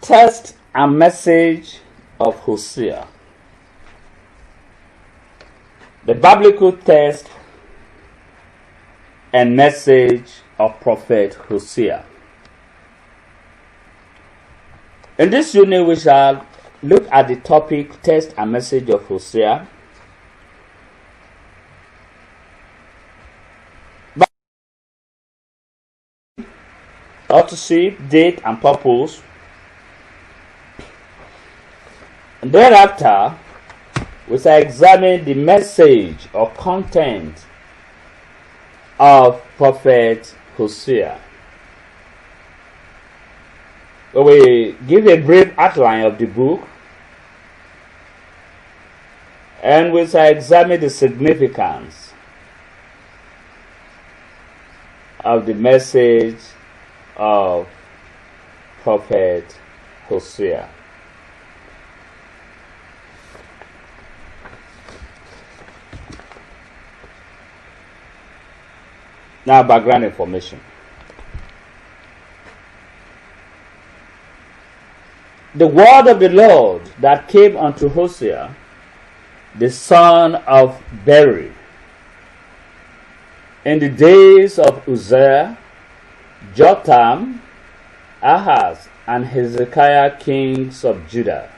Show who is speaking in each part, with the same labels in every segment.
Speaker 1: Text and message of Hosea. The biblical text and message of Prophet Hosea. In this unit, we shall look at the topic text and message of Hosea. Authorship, date, and purpose. And thereafter, we shall examine the message or content of Prophet Hosea. We will give a brief outline of the book, and we shall examine the significance of the message of Prophet Hosea. Now, background information. The word of the Lord that came unto Hosea, the son of Beri, in the days of Hosea, Jotham, Ahaz, and Hezekiah, kings of Judah,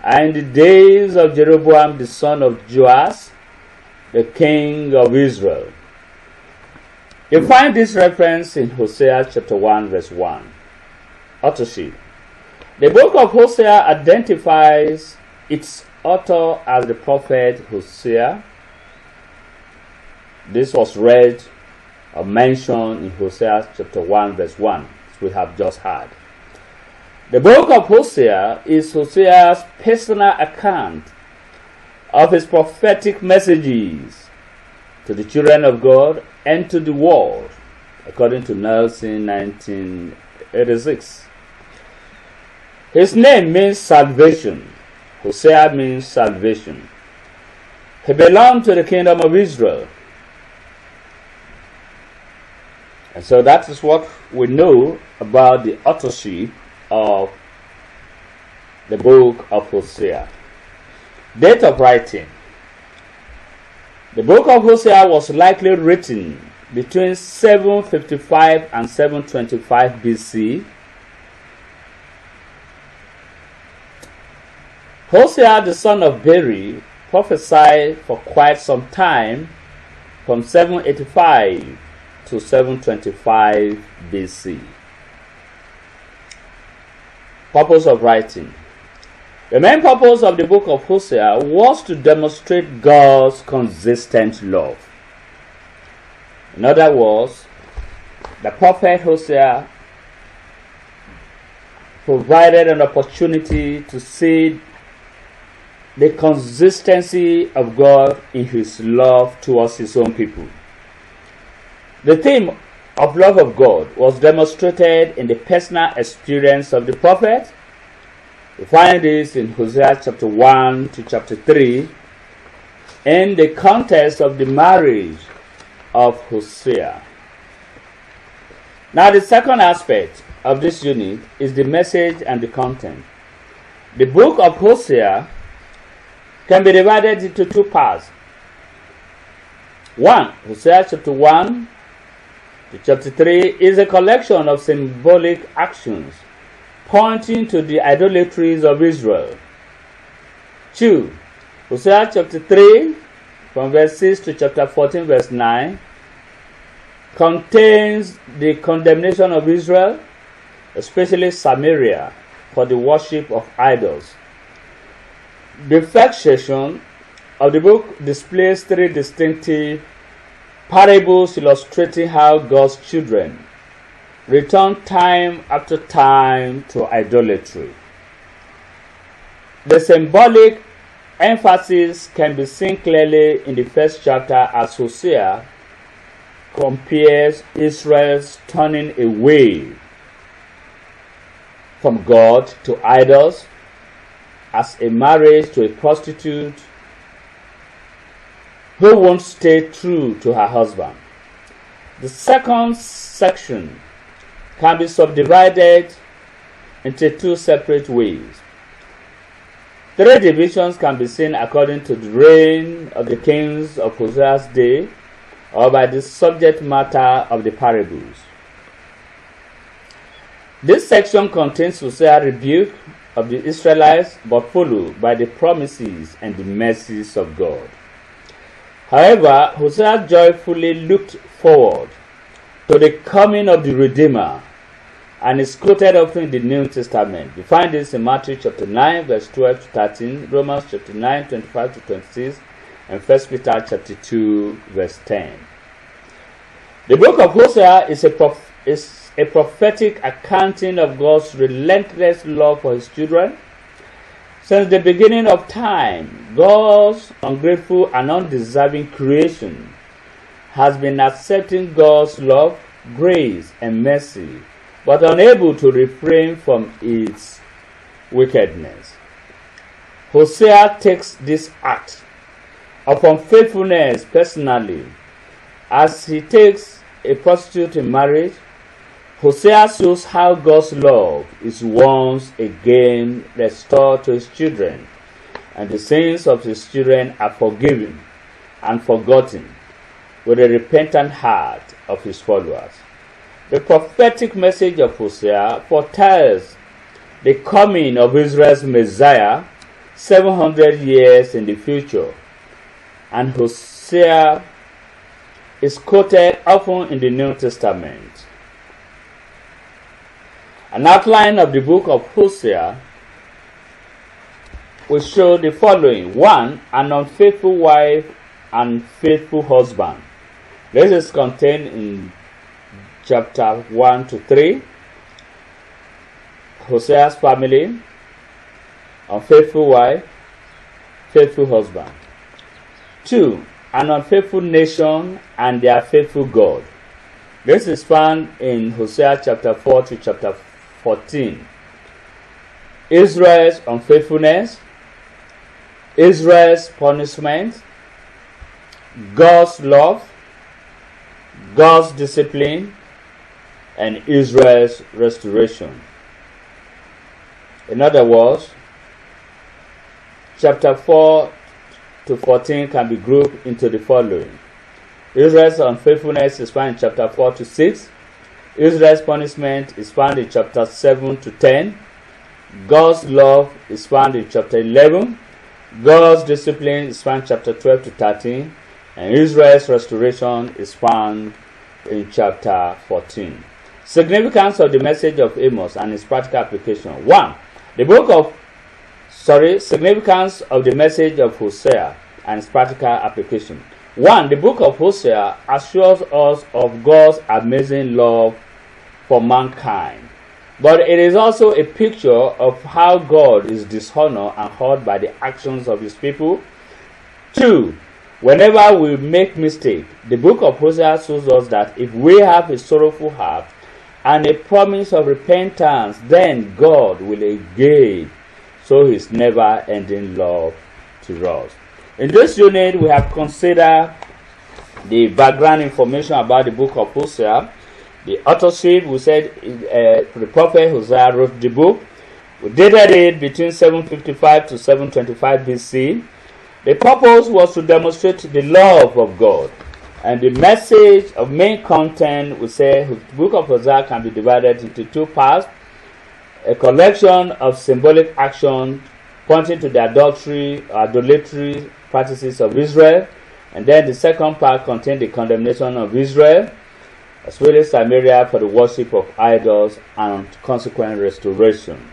Speaker 1: and in the days of Jeroboam the son of Joash, the king of Israel. You find this reference in Hosea chapter 1 verse 1. Authorship. The book of Hosea identifies its author as the prophet Hosea. This was read or mentioned in Hosea chapter 1 verse 1, as we have just heard. The book of Hosea is Hosea's personal account of his prophetic messages to the children of God and to the world, according to Nelson 1986. His name means salvation. Hosea means salvation. He belonged to the kingdom of Israel. And so that is what we know about the authorship of the book of Hosea. Date of writing. The book of Hosea was likely written between 755 and 725 BC. Hosea, the son of Beri, prophesied for quite some time, from 785 to 725 BC. Purpose of writing. The main purpose of the book of Hosea was to demonstrate God's consistent love. In other words, the prophet Hosea provided an opportunity to see the consistency of God in his love towards his own people. The theme of love of God was demonstrated in the personal experience of the prophet. We find this in Hosea chapter 1 to chapter 3 in the context of the marriage of Hosea. Now, the second aspect of this unit is the message and the content. The book of Hosea can be divided into two parts. 1. Hosea chapter 1 to chapter 3 is a collection of symbolic actions pointing to the idolatries of Israel. 2. Hosea chapter 3 from verse 6 to chapter 14 verse 9 contains the condemnation of Israel, especially Samaria, for the worship of idols. The first section of the book displays three distinctive parables illustrating how God's children return time after time to idolatry. The symbolic emphasis can be seen clearly in the first chapter as Hosea compares Israel's turning away from God to idols as a marriage to a prostitute who won't stay true to her husband. The second section can be subdivided into two separate ways. Three divisions can be seen according to the reign of the kings of Hosea's day, or by the subject matter of the parables. This section contains Hosea's rebuke of the Israelites, but followed by the promises and the mercies of God. However, Hosea joyfully looked forward to the coming of the Redeemer, and is quoted often in the New Testament. You find this in Matthew chapter 9, verse 12 to 13, Romans chapter 9, 25 to 26, and 1 Peter chapter 2, verse 10. The book of Hosea is a prophetic accounting of God's relentless love for his children. Since the beginning of time, God's ungrateful and undeserving creation has been accepting God's love, grace, and mercy, but unable to refrain from its wickedness. Hosea takes this act of unfaithfulness personally. As he takes a prostitute in marriage, Hosea shows how God's love is once again restored to his children, and the sins of his children are forgiven and forgotten with a repentant heart of his followers. The prophetic message of Hosea foretells the coming of Israel's Messiah 700 years in the future, and Hosea is quoted often in the New Testament. An outline of the book of Hosea will show the following. 1. An unfaithful wife and faithful husband. This is contained in chapter 1 to 3. Hosea's family, unfaithful wife, faithful husband. 2. An unfaithful nation and their faithful God. This is found in Hosea chapter 4 to chapter 14. Israel's unfaithfulness, Israel's punishment, God's love, God's discipline, and Israel's restoration. In other words, chapter 4 to 14 can be grouped into the following. Israel's unfaithfulness is found in chapter 4 to 6. Israel's punishment is found in chapter 7 to 10. God's love is found in chapter 11. God's discipline is found in chapter 12 to 13. And Israel's restoration is found in chapter 14. Significance of the message of Amos and its practical application. 1. Significance of the message of Hosea and its practical application. 1. The book of Hosea assures us of God's amazing love for mankind, but it is also a picture of how God is dishonored and hurt by the actions of his people. 2. Whenever we make mistakes, the book of Hosea shows us that if we have a sorrowful heart and a promise of repentance, then God will again show his never-ending love to us. In this unit, we have considered the background information about the book of Hosea. The authorship, we said the prophet Hosea wrote the book. We dated it between 755 to 725 BC. The purpose was to demonstrate the love of God. And the message of main content, we say, the book of Hosea can be divided into two parts. A collection of symbolic action pointing to the idolatry practices of Israel. And then the second part contains the condemnation of Israel, as well as Samaria for the worship of idols and consequent restoration.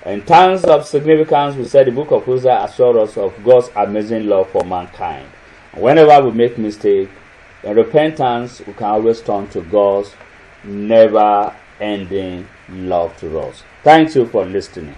Speaker 1: In terms of significance, we said the book of Hosea assures us of God's amazing love for mankind. And whenever we make mistakes, in repentance, we can always turn to God's never-ending love to us. Thank you for listening.